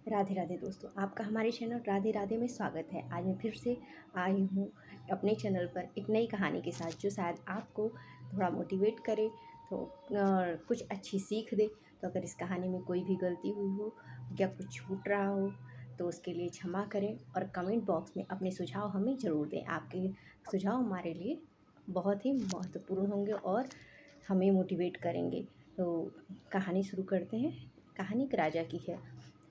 राधे राधे दोस्तों, आपका हमारे चैनल राधे राधे में स्वागत है। आज मैं फिर से आई हूँ अपने चैनल पर एक नई कहानी के साथ, जो शायद आपको थोड़ा मोटिवेट करे, तो कुछ अच्छी सीख दे। तो अगर इस कहानी में कोई भी गलती हुई हो या कुछ छूट रहा हो तो उसके लिए क्षमा करें, और कमेंट बॉक्स में अपने सुझाव हमें ज़रूर दें। आपके सुझाव हमारे लिए बहुत ही महत्वपूर्ण होंगे और हमें मोटिवेट करेंगे। तो कहानी शुरू करते हैं। कहानी एक राजा की है।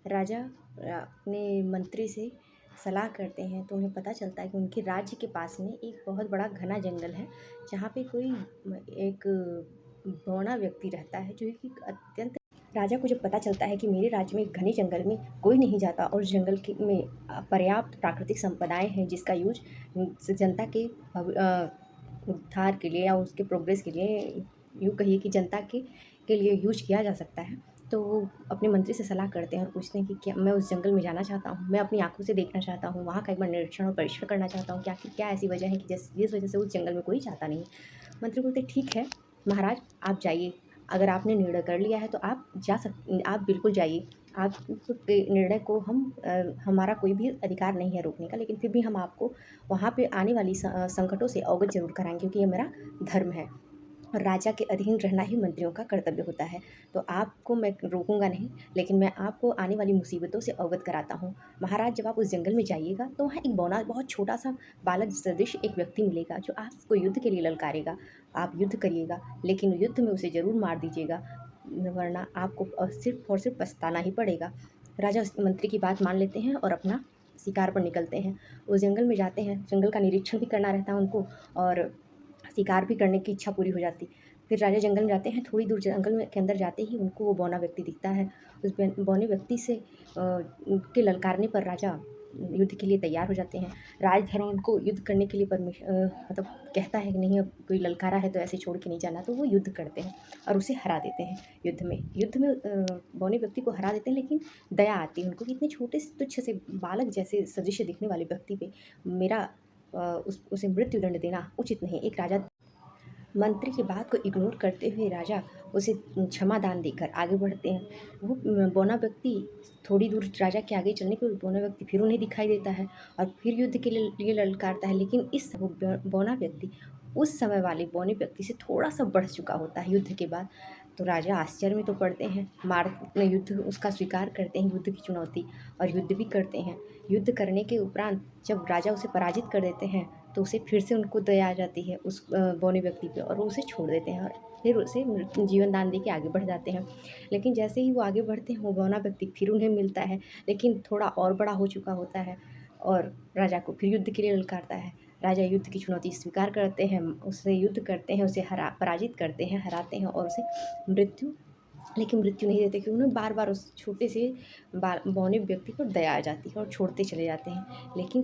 राजा अपने मंत्री से सलाह करते हैं तो उन्हें पता चलता है कि उनके राज्य के पास में एक बहुत बड़ा घना जंगल है, जहाँ पे कोई एक बौना व्यक्ति रहता है, जो कि अत्यंत। राजा को जब पता चलता है कि मेरे राज्य में घने जंगल में कोई नहीं जाता और जंगल के में पर्याप्त प्राकृतिक संपदाएं हैं, जिसका यूज जनता के उद्धार के लिए या उसके प्रोग्रेस के लिए, यूँ कहिए कि जनता के लिए यूज किया जा सकता है। तो वो अपने मंत्री से सलाह करते हैं और पूछते हैं कि क्या मैं उस जंगल में जाना चाहता हूँ, मैं अपनी आँखों से देखना चाहता हूँ, वहाँ का एक बार निरीक्षण और परीक्षण करना चाहता हूँ, क्या ऐसी वजह है कि जिस वजह से उस जंगल में कोई जाता नहीं। मंत्री बोलते, ठीक है महाराज, आप जाइए। अगर आपने निर्णय कर लिया है तो आप बिल्कुल जाइए। आपके निर्णय को हमारा कोई भी अधिकार नहीं है रोकने का, लेकिन फिर भी हम आपको वहाँ पे आने वाली संकटों से अवगत ज़रूर कराएंगे, क्योंकि ये मेरा धर्म है और राजा के अधीन रहना ही मंत्रियों का कर्तव्य होता है। तो आपको मैं रोकूंगा नहीं, लेकिन मैं आपको आने वाली मुसीबतों से अवगत कराता हूँ। महाराज, जब आप उस जंगल में जाइएगा तो वहाँ एक बौना बहुत छोटा सा बालक सदृश एक व्यक्ति मिलेगा, जो आपको युद्ध के लिए ललकारेगा। आप युद्ध करिएगा, लेकिन युद्ध में उसे ज़रूर मार दीजिएगा, वरना आपको सिर्फ और सिर्फ पछताना ही पड़ेगा। राजा उस मंत्री की बात मान लेते हैं और अपना शिकार पर निकलते हैं। उस जंगल में जाते हैं, जंगल का निरीक्षण भी करना रहता है उनको, और शिकार भी करने की इच्छा पूरी हो जाती। फिर राजा जंगल में जाते हैं, थोड़ी दूर जंगल में के अंदर जाते ही उनको वो बौना व्यक्ति दिखता है। उस बौने व्यक्ति से के ललकारने पर राजा युद्ध के लिए तैयार हो जाते हैं। राजधर्म उनको युद्ध करने के लिए मतलब कहता है कि नहीं, अब कोई ललकारा है तो ऐसे छोड़ के नहीं जाना। तो वो युद्ध करते हैं और उसे हरा देते हैं। युद्ध में बौने व्यक्ति को हरा देते हैं, लेकिन दया आती है उनको कि इतने छोटे से तुच्छ से बालक जैसे सदृश्य दिखने वाले व्यक्ति पे मेरा उसे मृत्यु दंड देना उचित नहीं। एक राजा मंत्री की बात को इग्नोर करते हुए राजा उसे क्षमा दान देकर आगे बढ़ते हैं। वो बौना व्यक्ति थोड़ी दूर राजा के आगे चलने पर बौना व्यक्ति फिर उन्हें दिखाई देता है और फिर युद्ध के लिए ललकारता है, लेकिन इस वो बौना व्यक्ति उस समय वाले बौने व्यक्ति से थोड़ा सा बढ़ चुका होता है युद्ध के बाद। तो राजा आश्चर्य में तो पड़ते हैं, युद्ध उसका स्वीकार करते हैं, युद्ध की चुनौती, और युद्ध भी करते हैं। युद्ध करने के उपरांत जब राजा उसे पराजित कर देते हैं तो उसे फिर से उनको दया आ जाती है उस बौने व्यक्ति पे, और वो उसे छोड़ देते हैं और फिर उसे जीवन दान दे के आगे बढ़ जाते हैं। लेकिन जैसे ही वो आगे बढ़ते हैं, वो बौना व्यक्ति फिर उन्हें मिलता है, लेकिन थोड़ा और बड़ा हो चुका होता है, और राजा को फिर युद्ध के लिए ललकारता है। राजा युद्ध की चुनौती स्वीकार करते हैं, उससे युद्ध करते हैं, उसे पराजित करते हैं, हराते हैं और उसे मृत्यु लेकिन मृत्यु नहीं देते, क्योंकि उन्हें बार बार उस छोटे से बौने व्यक्ति पर दया आ जाती है और छोड़ते चले जाते हैं। लेकिन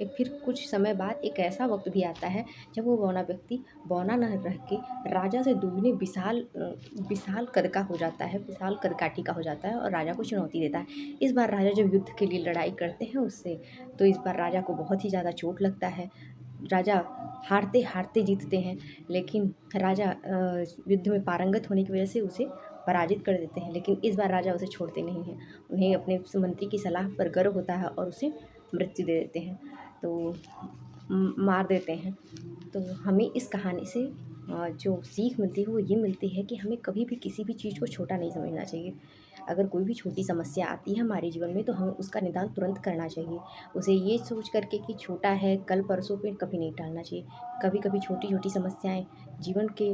फिर कुछ समय बाद एक ऐसा वक्त भी आता है जब वो बौना व्यक्ति बौना न रह के राजा से दुगने विशाल कद का हो जाता है, विशाल कदकाठी का हो जाता है और राजा को चुनौती देता है। इस बार राजा जब युद्ध के लिए लड़ाई करते हैं उससे, तो इस बार राजा को बहुत ही ज़्यादा चोट लगता है। राजा हारते हारते जीतते हैं, लेकिन राजा युद्ध में पारंगत होने की वजह से उसे पराजित कर देते हैं। लेकिन इस बार राजा उसे छोड़ते नहीं हैं, उन्हें अपने मंत्री की सलाह पर गर्व होता है और उसे मृत्यु दे देते हैं, तो मार देते हैं। तो हमें इस कहानी से जो सीख मिलती है वो ये मिलती है कि हमें कभी भी किसी भी चीज़ को छोटा नहीं समझना चाहिए। अगर कोई भी छोटी समस्या आती है हमारे जीवन में, तो हमें उसका निदान तुरंत करना चाहिए। उसे ये सोच करके कि छोटा है, कल परसों पे कभी नहीं टालना चाहिए। कभी कभी छोटी छोटी समस्याएं जीवन के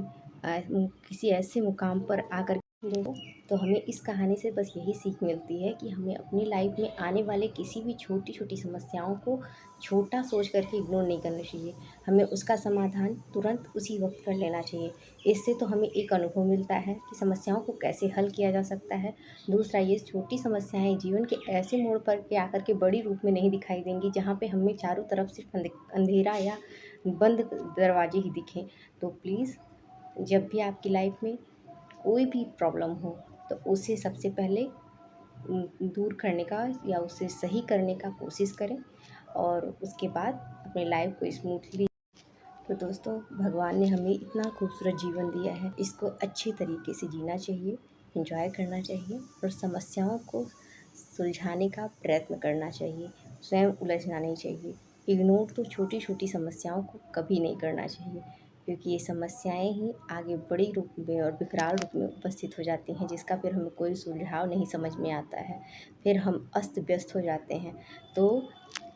किसी ऐसे मुकाम पर आकर देखो, तो हमें इस कहानी से बस यही सीख मिलती है कि हमें अपनी लाइफ में आने वाले किसी भी छोटी छोटी समस्याओं को छोटा सोच करके इग्नोर नहीं करना चाहिए। हमें उसका समाधान तुरंत उसी वक्त कर लेना चाहिए। इससे तो हमें एक अनुभव मिलता है कि समस्याओं को कैसे हल किया जा सकता है। दूसरा, ये छोटी समस्याएं जीवन के ऐसे मोड़ पर के आकर के बड़ी रूप में नहीं दिखाई देंगी, जहाँ पे हमें चारों तरफ सिर्फ अंधेरा या बंद दरवाजे ही दिखें। तो प्लीज़, जब भी आपकी लाइफ में कोई भी प्रॉब्लम हो, तो उसे सबसे पहले दूर करने का या उसे सही करने का कोशिश करें, और उसके बाद अपनी लाइफ को स्मूथली। तो दोस्तों, भगवान ने हमें इतना खूबसूरत जीवन दिया है, इसको अच्छे तरीके से जीना चाहिए, एंजॉय करना चाहिए और समस्याओं को सुलझाने का प्रयत्न करना चाहिए, स्वयं उलझना नहीं चाहिए। इग्नोर तो छोटी छोटी समस्याओं को कभी नहीं करना चाहिए, क्योंकि ये समस्याएं ही आगे बड़ी रूप में और विकराल रूप में उपस्थित हो जाती हैं, जिसका फिर हमें कोई सुझाव नहीं समझ में आता है, फिर हम अस्त व्यस्त हो जाते हैं। तो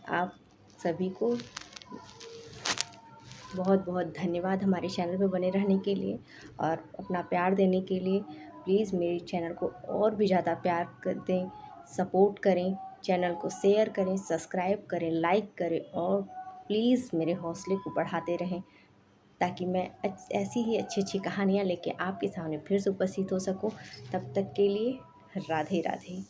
आप सभी को बहुत बहुत धन्यवाद हमारे चैनल पे बने रहने के लिए और अपना प्यार देने के लिए। प्लीज़ मेरे चैनल को और भी ज़्यादा प्यार कर दें, सपोर्ट करें, चैनल को शेयर करें, सब्सक्राइब करें, लाइक करें और प्लीज़ मेरे हौसले को बढ़ाते रहें, ताकि मैं ऐसी ही अच्छी अच्छी कहानियाँ लेके आपके सामने फिर से उपस्थित हो सकूं। तब तक के लिए राधे राधे।